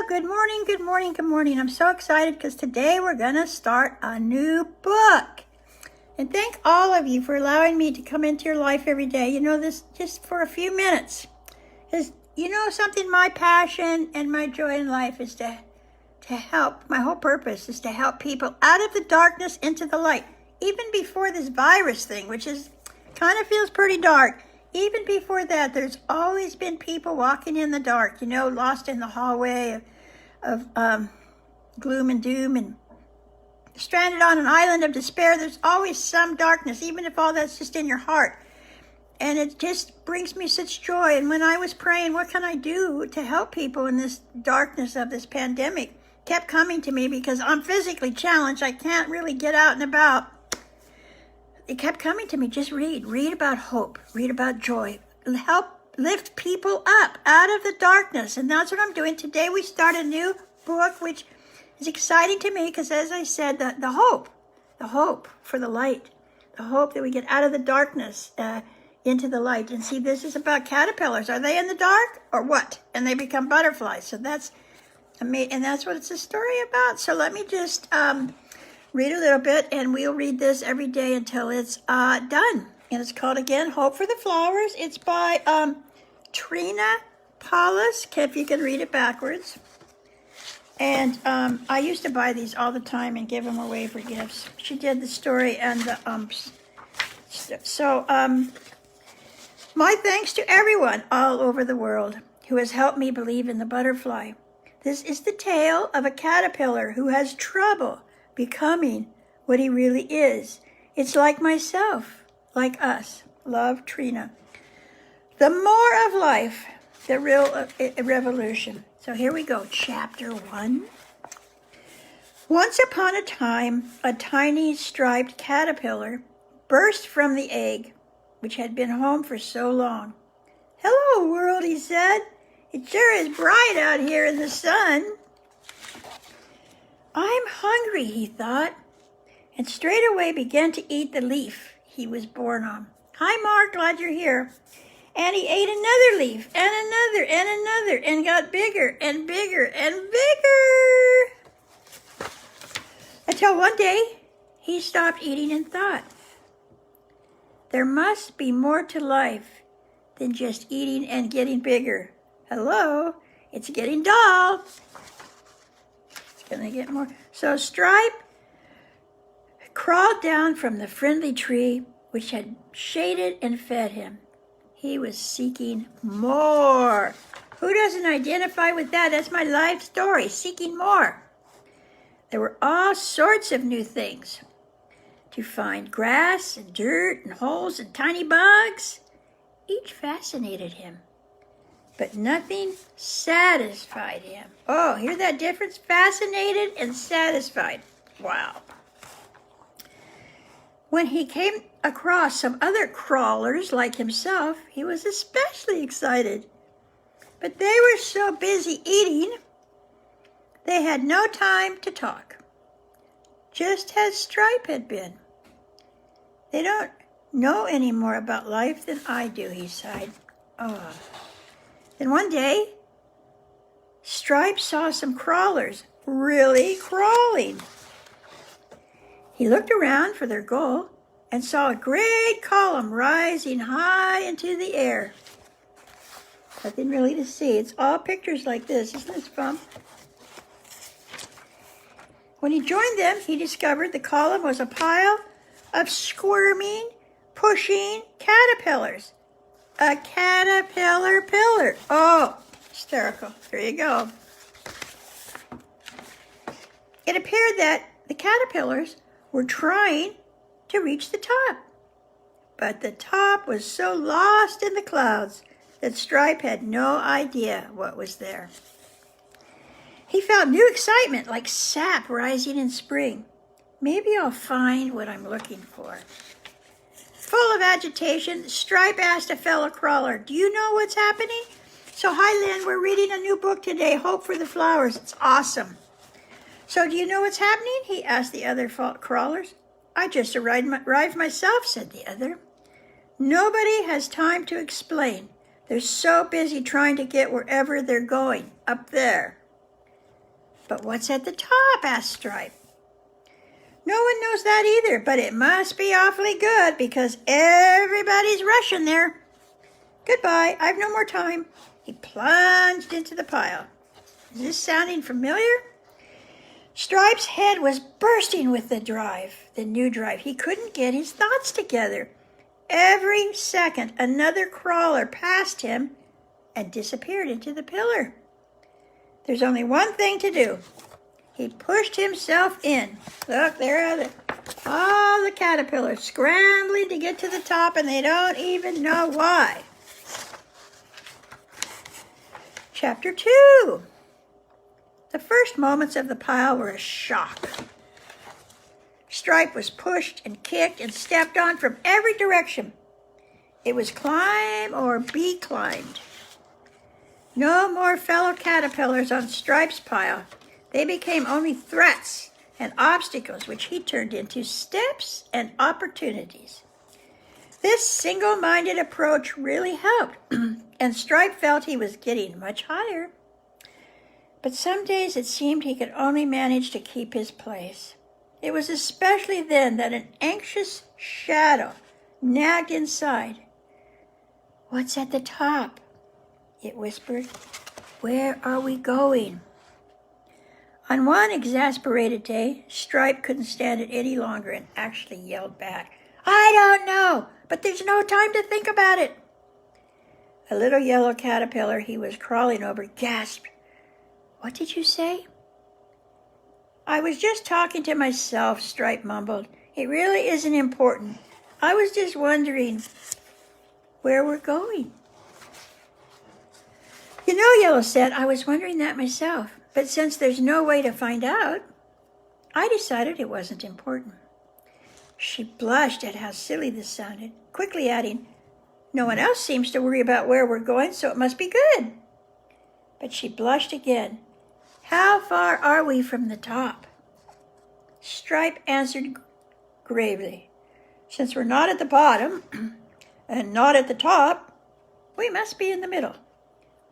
Good morning, good morning, good morning. I'm so excited because today we're going to start a new book. And thank all of you for allowing me to come into your life every day. You know, this just for a few minutes. Because, you know, something, my passion and my joy in life is to help. My whole purpose is to help people out of the darkness into the light. Even before this virus thing, which is kind of feels pretty dark. Even before that, there's always been people walking in the dark, you know, lost in the hallway of gloom and doom and stranded on an island of despair. There's always some darkness, even if all that's just in your heart. And it just brings me such joy. And when I was praying, what can I do to help people in this darkness of this pandemic, kept coming to me because I'm physically challenged. I can't really get out and about. It kept coming to me. Just read about hope, read about joy, help lift people up out of the darkness. And that's what I'm doing today. We start a new book, which is exciting to me because, as I said, the hope for the light, the hope that we get out of the darkness into the light. And see, this is about caterpillars. Are they in the dark or what? And they become butterflies. So that's amazing, and that's what it's a story about. So let me just read a little bit, and we'll read this every day until it's done. And it's called, again, Hope for the Flowers. It's by Trina Paulus, if you can read it backwards. And I used to buy these all the time and give them away for gifts. She did the story and the So my thanks to everyone all over the world who has helped me believe in the butterfly. This is the tale of a caterpillar who has trouble becoming what he really is. It's like myself, like us. Love, Trina. The more of life, the real revolution. So here we go, chapter 1. Once upon a time, a tiny striped caterpillar burst from the egg, which had been home for so long. "Hello, world," he said. "It sure is bright out here in the sun." "I'm hungry," he thought, and straight away began to eat the leaf he was born on. "Hi, Mark, glad you're here." And he ate another leaf, and another, and got bigger and bigger and bigger. Until one day, he stopped eating and thought, there must be more to life than just eating and getting bigger. Hello, it's getting dull. It's going to get more. So Stripe crawled down from the friendly tree which had shaded and fed him. He was seeking more. Who doesn't identify with that? That's my life story, seeking more. There were all sorts of new things to find: grass and dirt and holes and tiny bugs. Each fascinated him, but nothing satisfied him. Oh, hear that difference? Fascinated and satisfied. Wow. When he came across some other crawlers like himself, he was especially excited. But they were so busy eating, they had no time to talk, just as Stripe had been. They don't know any more about life than I do, he sighed. Oh. Then one day, Stripe saw some crawlers really crawling. He looked around for their goal and saw a great column rising high into the air. Nothing really to see. It's all pictures like this. Isn't this fun? When he joined them, he discovered the column was a pile of squirming, pushing caterpillars. A caterpillar pillar. Oh, hysterical. There you go. It appeared that the caterpillars were trying to reach the top. But the top was so lost in the clouds that Stripe had no idea what was there. He felt new excitement, like sap rising in spring. Maybe I'll find what I'm looking for. Full of agitation, Stripe asked a fellow crawler, "Do you know what's happening?" "So, hi, Lynn, we're reading a new book today, Hope for the Flowers. It's awesome." "So do you know what's happening?" he asked the other crawlers. "I just arrived myself," said the other. "Nobody has time to explain. They're so busy trying to get wherever they're going, up there." But what's at the top? Asked Stripe. No one knows that either, but it must be awfully good because everybody's rushing there. Goodbye, I've no more time. He plunged into the pile. Is this sounding familiar? Stripe's head was bursting with the new drive. He couldn't get his thoughts together. Every second, another crawler passed him and disappeared into the pillar. There's only one thing to do. He pushed himself in. Look, there are all the caterpillars scrambling to get to the top, and they don't even know why. Chapter 2. The first moments of the pile were a shock. Stripe was pushed and kicked and stepped on from every direction. It was climb or be climbed. No more fellow caterpillars on Stripe's pile. They became only threats and obstacles, which he turned into steps and opportunities. This single-minded approach really helped, and Stripe felt he was getting much higher. But some days it seemed he could only manage to keep his place. It was especially then that an anxious shadow nagged inside. "What's at the top?" it whispered. "Where are we going?" On one exasperated day, Stripe couldn't stand it any longer and actually yelled back, "I don't know, but there's no time to think about it." A little yellow caterpillar he was crawling over gasped. "What did you say?" "I was just talking to myself," Stripe mumbled. "It really isn't important. I was just wondering where we're going." "You know," Yellow said, "I was wondering that myself. But since there's no way to find out, I decided it wasn't important." She blushed at how silly this sounded, quickly adding, "No one else seems to worry about where we're going, so it must be good." But she blushed again. "How far are we from the top?" Stripe answered gravely, "Since we're not at the bottom and not at the top, we must be in the middle."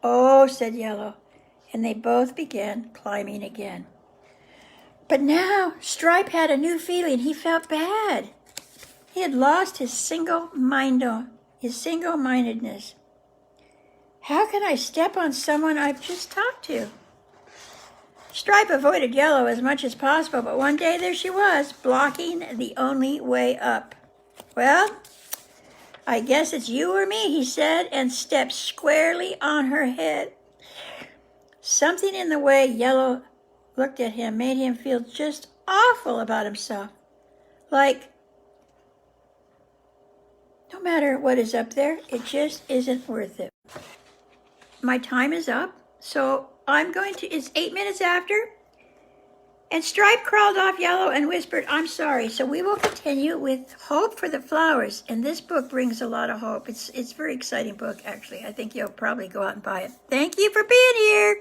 "Oh," said Yellow, and they both began climbing again. But now Stripe had a new feeling. He felt bad. He had lost his single-mindedness. "How can I step on someone I've just talked to?" Stripe avoided Yellow as much as possible, but one day there she was, blocking the only way up. "Well, I guess it's you or me," he said, and stepped squarely on her head. Something in the way Yellow looked at him made him feel just awful about himself. Like, no matter what is up there, it just isn't worth it. My time is up, so it's 8 minutes after. And Stripe crawled off Yellow and whispered, "I'm sorry." So we will continue with Hope for the Flowers. And this book brings a lot of hope. It's a very exciting book, actually. I think you'll probably go out and buy it. Thank you for being here.